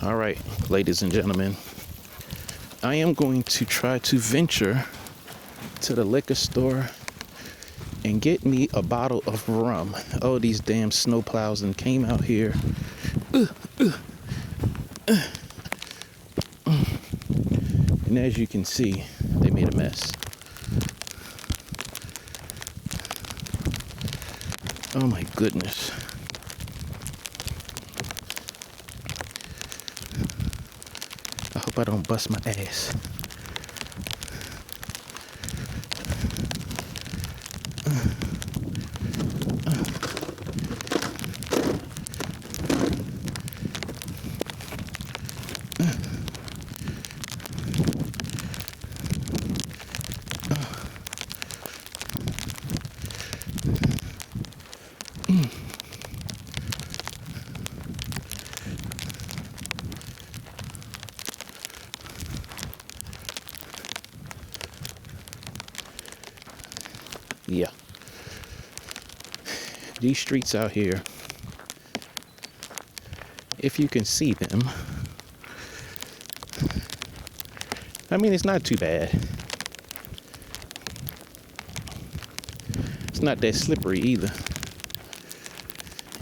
All right, ladies and gentlemen, I am going to try to venture to the liquor store and get me a bottle of rum. Oh, these damn snowplows and came out here. And as you can see, they made a mess. Oh my goodness. I hope I don't bust my ass. Yeah. These streets out here, if you can see them, I mean, it's not too bad. It's not that slippery either.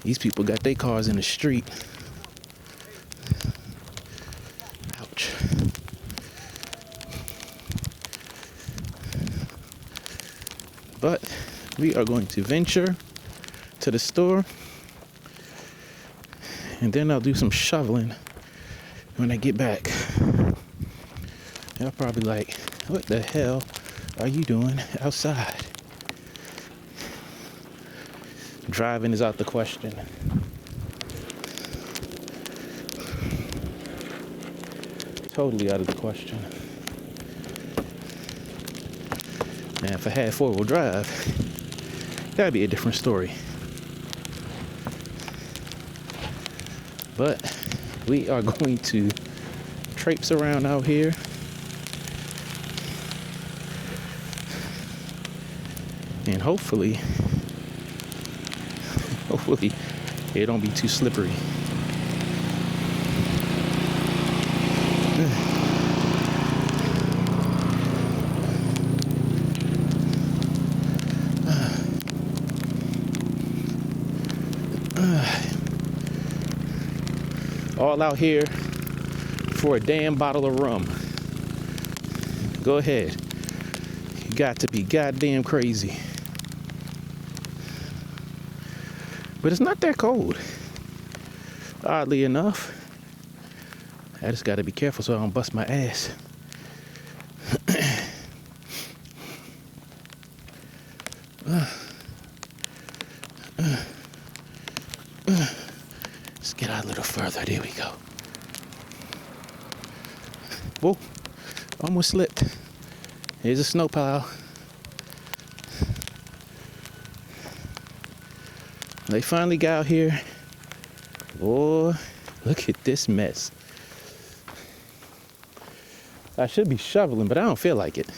These people got their cars in the street. Ouch. But we are going to venture to the store, and then I'll do some shoveling when I get back. Y'all probably like, what the hell are you doing outside? Driving is out the question. Totally out of the question. And if I had four-wheel drive, that'd be a different story. But we are going to traipse around out here. And hopefully it don't be too slippery. All out here for a damn bottle of rum. Go ahead. You got to be goddamn crazy. But it's not that cold. Oddly enough. I just got to be careful so I don't bust my ass. Let's get out a little further. There we go. Whoa, almost slipped. Here's a snowplow. They finally got out here. Boy, look at this mess. I should be shoveling, but I don't feel like it.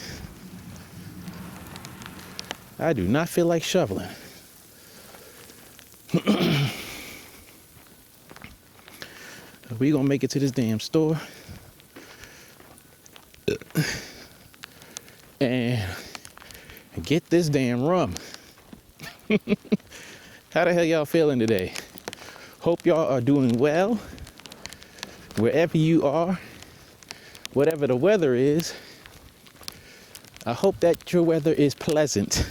I do not feel like shoveling. We gonna make it to this damn store and get this damn rum. How the hell y'all feeling today? Hope y'all are doing well wherever you are, whatever the weather is. I hope that your weather is pleasant.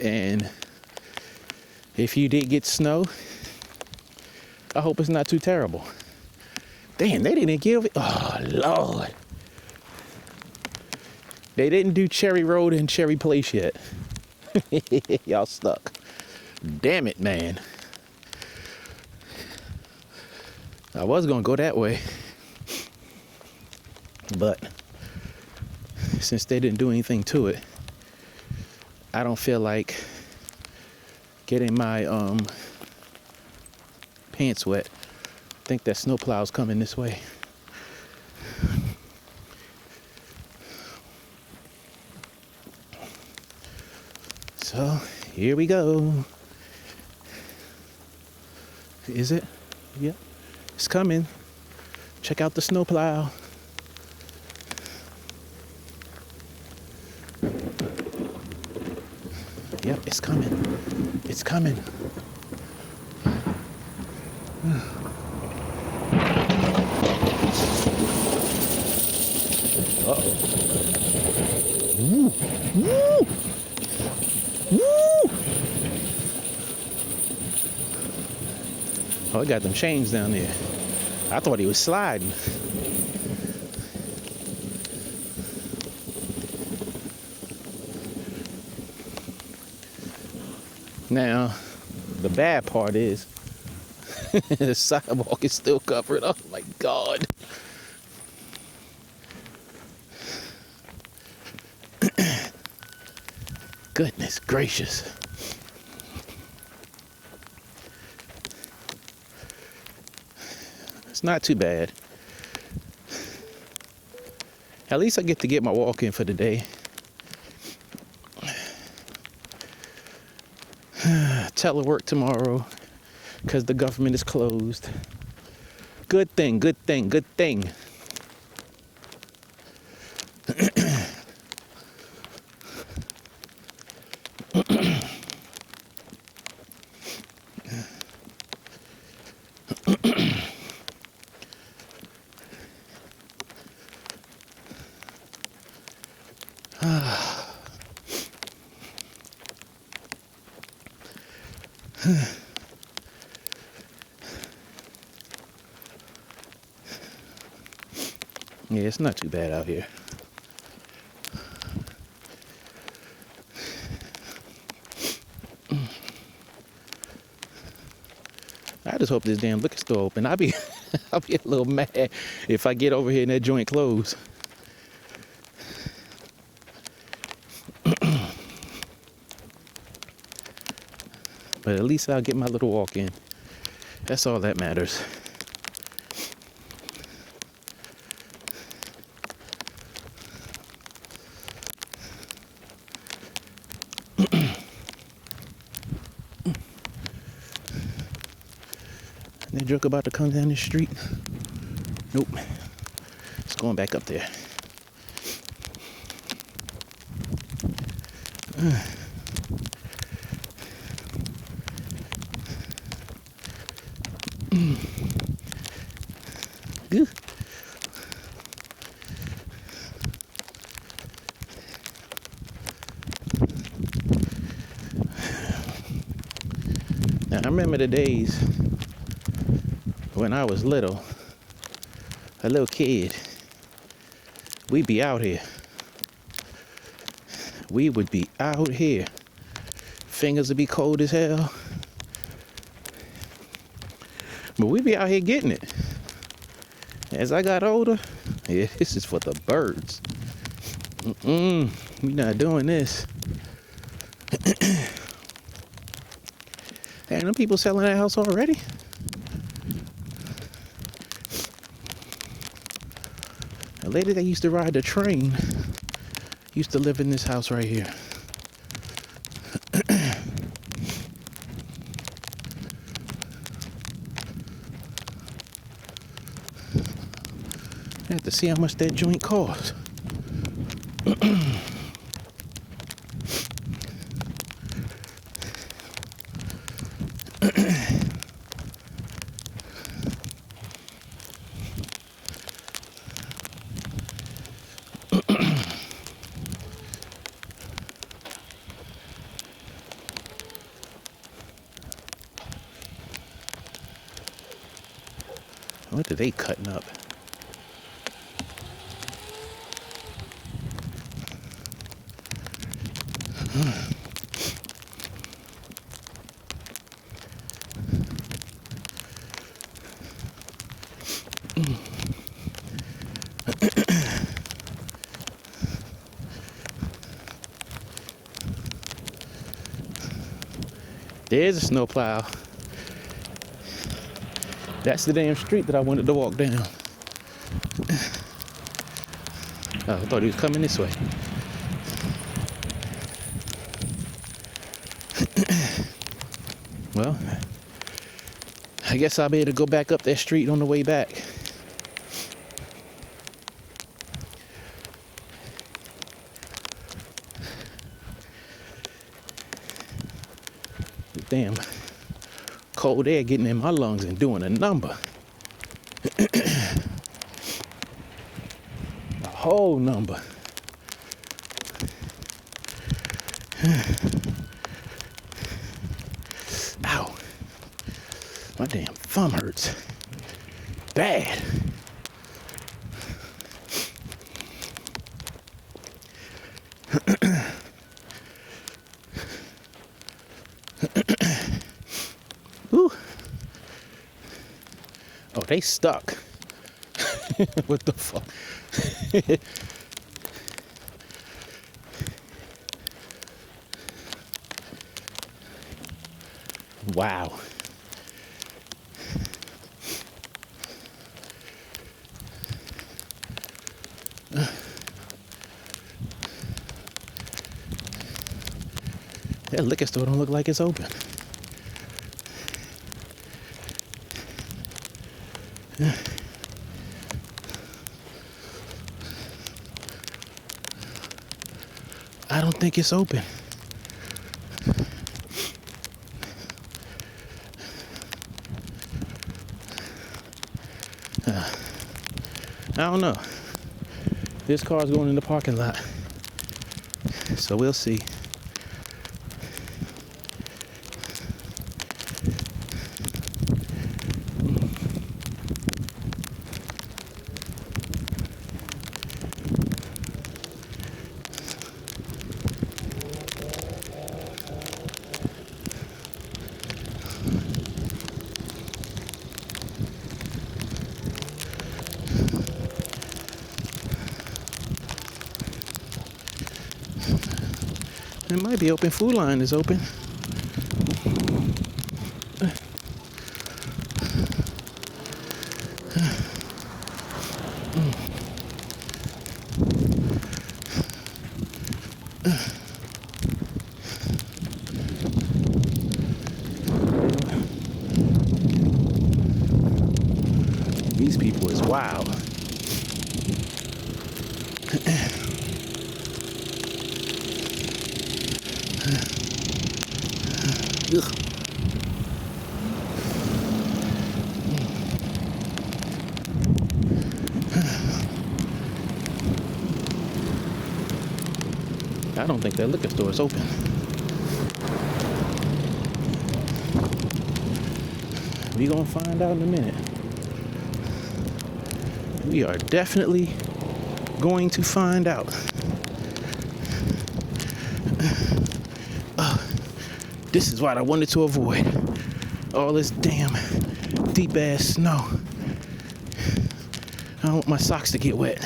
And if you did get snow, I hope it's not too terrible. Damn, they didn't give it. Oh, Lord. They didn't do Cherry Road and Cherry Place yet. Y'all stuck. Damn it, man. I was going to go that way. But since they didn't do anything to it, I don't feel like getting my pants wet. I think that snowplow's coming this way. So here we go. Is it? Yep. It's coming. Check out the snowplow. Yep, it's coming. It's coming. Uh-oh. Woo! Woo! Woo! Oh, I got them chains down there. I thought he was sliding. Now, the bad part is the sidewalk is still covered. Oh my God. Goodness gracious. It's not too bad. At least I get to get my walk in for the day. Telework tomorrow because the government is closed. Good thing, good thing, good thing. Yeah, it's not too bad out here. I just hope this damn liquor store open. I'll be a little mad if I get over here and that joint closed. But at least I'll get my little walk in. That's all that matters. That joke about to come down the street? Nope. It's going back up there. Good. Now I remember the days when I was little, a little kid. We'd be out here. We would be out here. Fingers would be cold as hell. But we'd be out here getting it. As I got older, yeah, this is for the birds. We're not doing this. Hey, them people selling that house already? A lady that used to ride the train used to live in this house right here. I have to see how much that joint costs. What are they cutting up? There's a snowplow. That's the damn street that I wanted to walk down. Oh, I thought he was coming this way. Well, I guess I'll be able to go back up that street on the way back. damn cold air getting in my lungs and doing a number. A whole number. Ow. My damn thumb hurts. Bad. Ooh. Oh, they stuck. What the fuck? Wow. That liquor store don't look like it's open. I don't think it's open. I don't know. This car's going in the parking lot, so we'll see. It might be open. Food line is open. These people is wild. Ugh. I don't think that liquor store is open. We gonna find out in a minute. We are definitely going to find out. This is what I wanted to avoid. All this damn deep ass snow. I don't want my socks to get wet.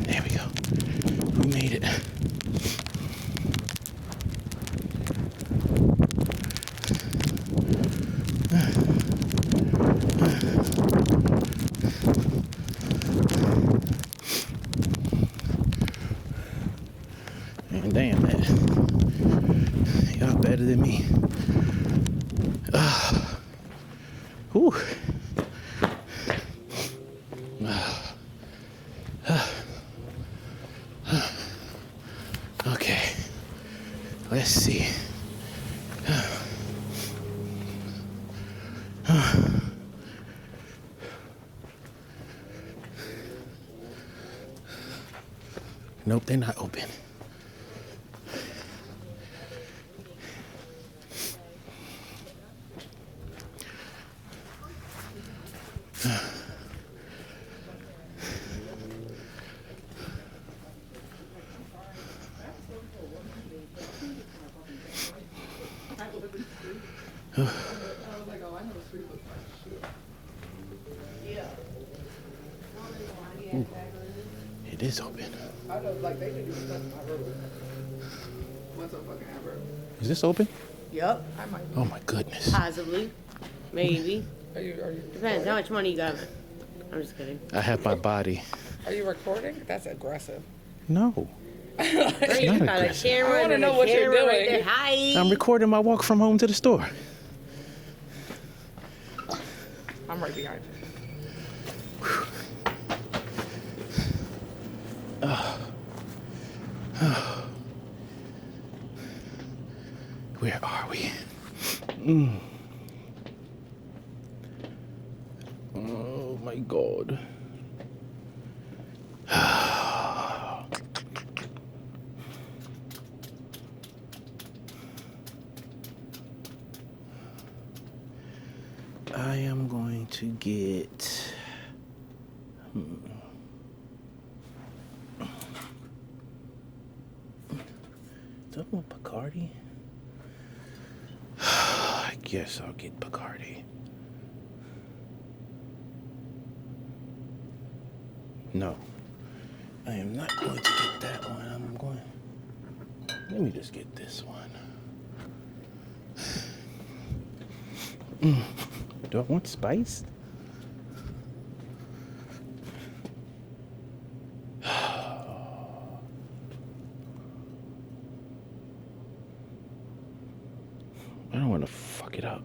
There we go. We made it. Damn that. Y'all better than me. Whew. Okay. Let's see. Nope, they're not open. Ooh, it is open. I know, like they didn't even touch my road. What's up, fucking hamburger? Is this open? Yep. I might. Oh my goodness. Possibly. Maybe. Are you Depends how much money you got. I'm just kidding. I have my body. Are you recording? That's aggressive. No. Right, not you got a aggressive. camera. I wanna and know a what you're camera right doing. there. Hi. I'm recording my walk from home to the store. I'm right behind you. Where are we? Oh my God. I am going to get do I want Bacardi? I guess I'll get Bacardi. No, I am not going to get that one. I'm going. Let me just get this one. Do I want spice? I don't want to fuck it up.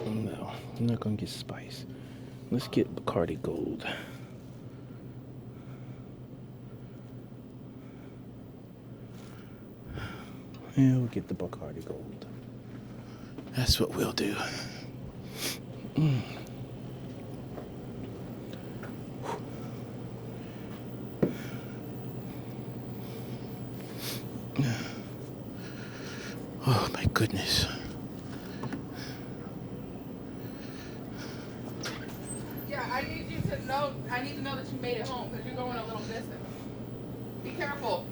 No, I'm not gonna get spice. Let's get Bacardi Gold. Yeah, we'll get the Bacardi Gold. That's what we'll do. Oh my goodness. Yeah, I need you to know. I need to know that you made it home because you're going a little distance. Be careful.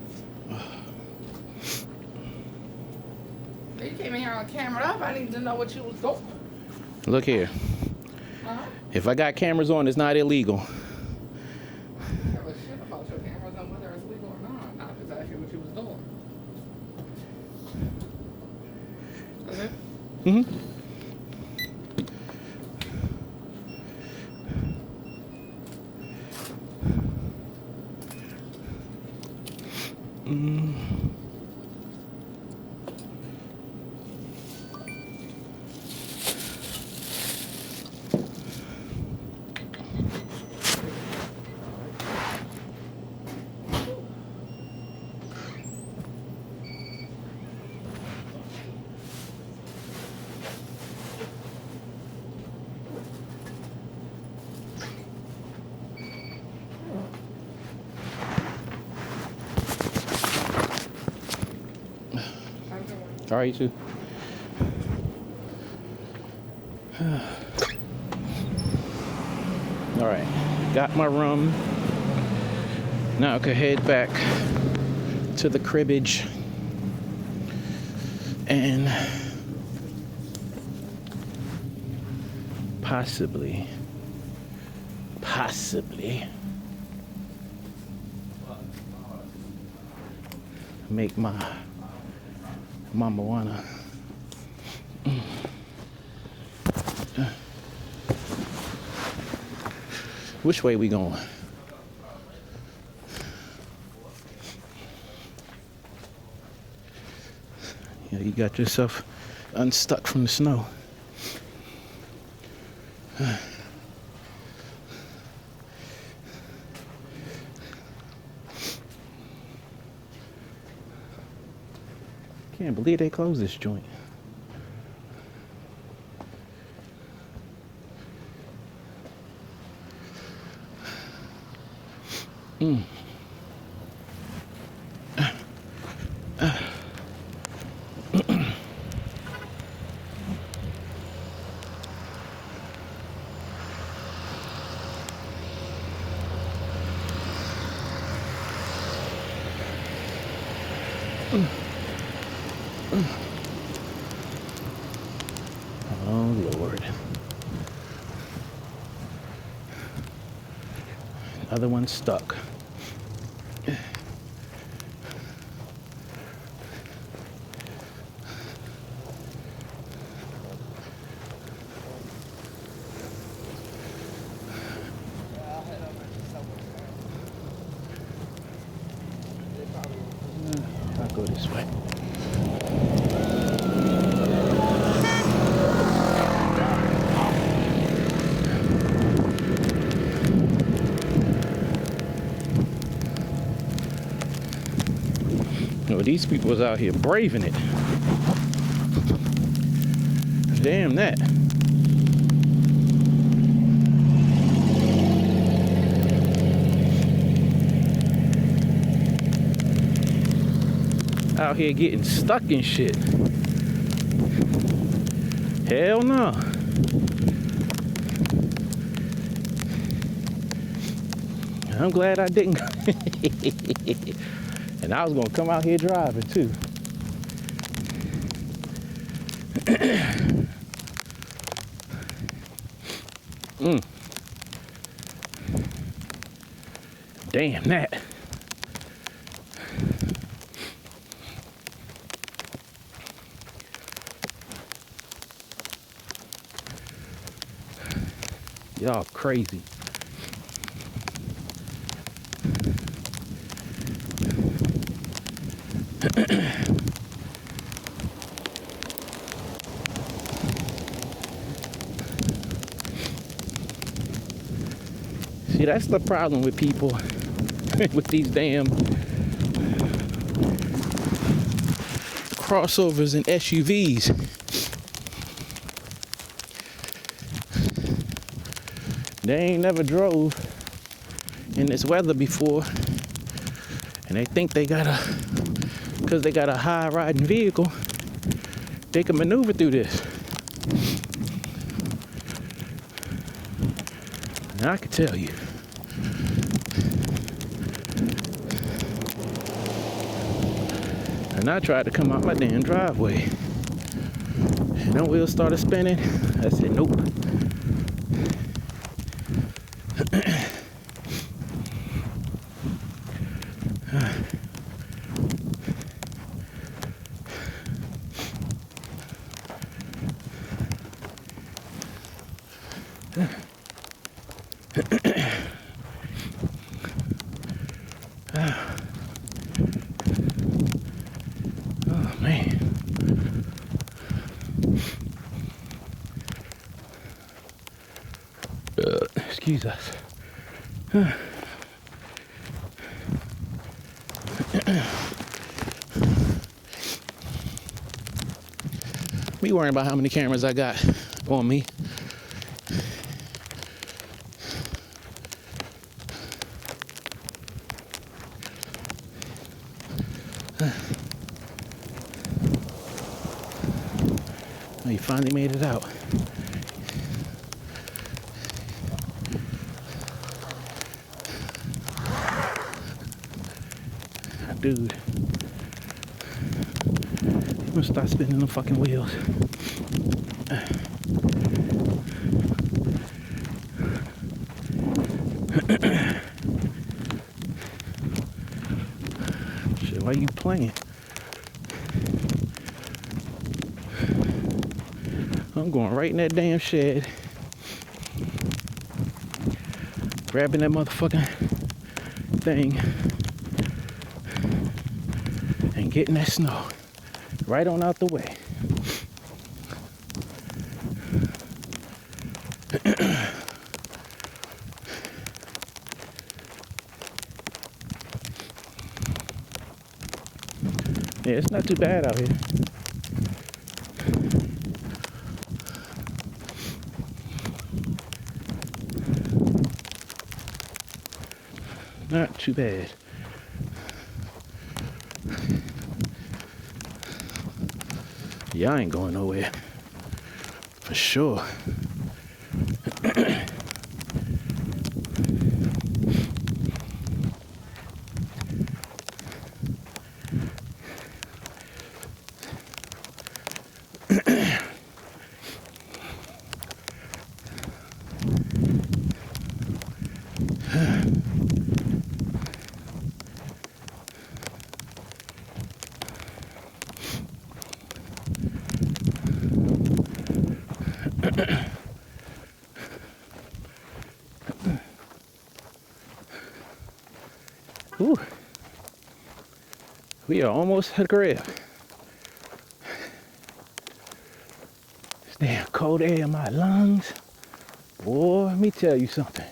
You came in here on camera up. I need to know what you was doing. Look here. If I got cameras on, it's not illegal. That was shit about your cameras on whether it's legal or not. I just asked you what you was doing. Is it? All right, you too. All right, got my rum. Now I can head back to the cribbage and possibly make my mama wanna. Which way we going? Yeah, you got yourself unstuck from the snow. Can't believe they closed this joint. Oh Lord. Another one stuck. I'll go this way. these people was out here braving it. Damn that. Out here getting stuck in shit. Hell no. I'm glad I didn't. And I was gonna come out here driving too. Damn that. Y'all crazy. See, that's the problem with people with these damn crossovers and SUVs. They ain't never drove in this weather before, and they think they because they got a high riding vehicle, they can maneuver through this. And I can tell you, and I tried to come out my damn driveway, and them wheels started spinning. I said, nope. Oh man. Excuse us. Me worrying about how many cameras I got on me. Oh, you finally made it out. Dude, I'm gonna start spinning them fucking wheels. Shit, why you playing? I'm going right in that damn shed, grabbing that motherfucking thing, and getting that snow right on out the way. Yeah, it's not too bad out here. Not too bad. Yeah, I ain't going nowhere. For sure. Ooh. We are almost at the crib. This damn cold air in my lungs. Boy, let me tell you something.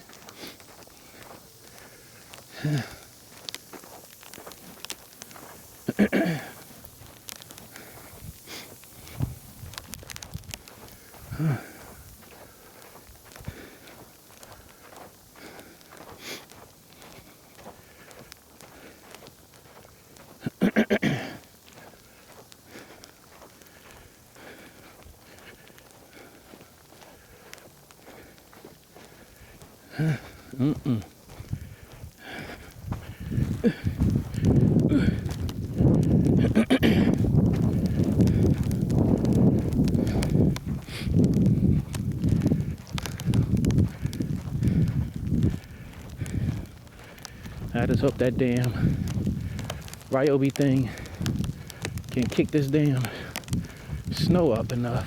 I just hope that damn Ryobi thing can kick this damn snow up enough.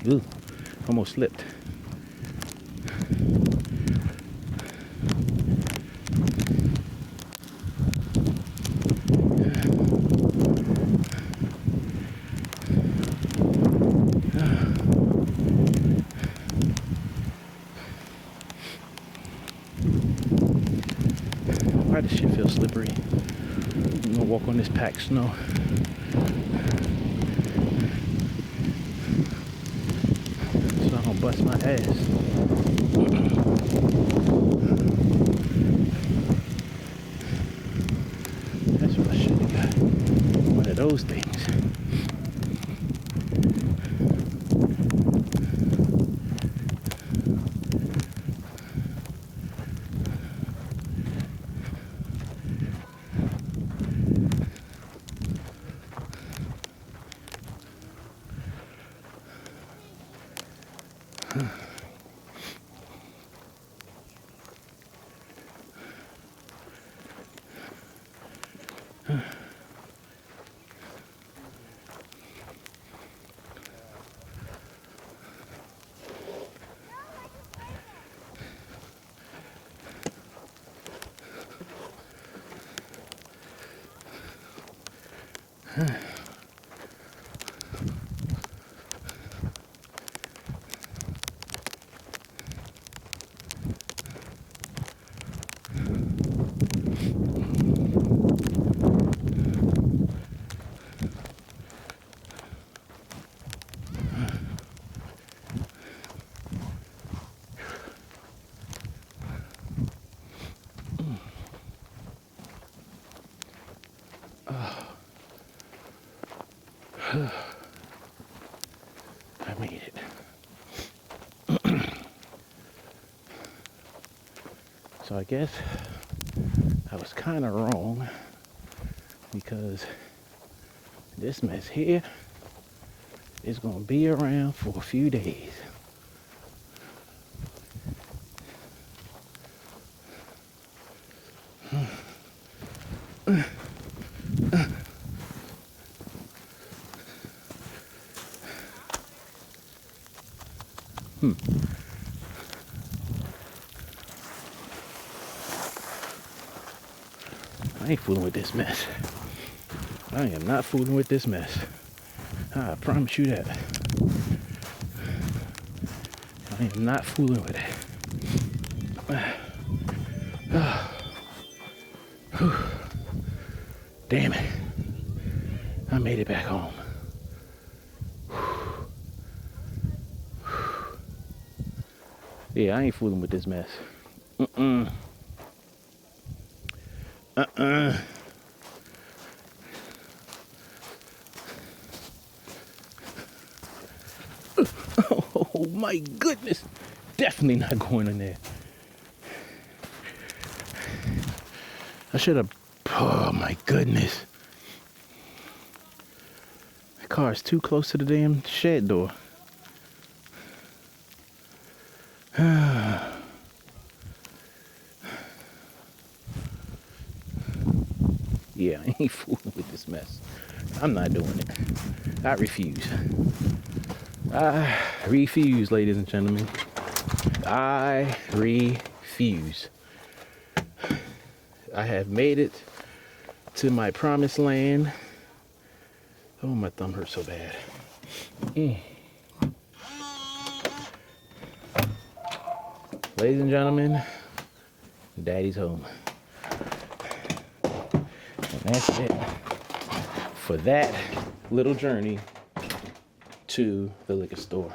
Ooh, almost slipped. Why does shit feel slippery? I'm gonna walk on this packed snow. So I don't bust my ass. That's what I should have got. One of those things. I made it. So I guess I was kind of wrong, because this mess here is going to be around for a few days. I ain't fooling with this mess. I am not fooling with this mess. I promise you that. I am not fooling with it. Damn it. I made it back home. Yeah, I ain't fooling with this mess. Oh my goodness. Definitely not going in there. I should have. Oh my goodness. The car is too close to the damn shed door. Yeah, I ain't fooling with this mess. I'm not doing it. I refuse. I refuse, ladies and gentlemen. I refuse. I have made it to my promised land. Oh, my thumb hurts so bad. Ladies and gentlemen, Daddy's home. And that's it for that little journey to the liquor store.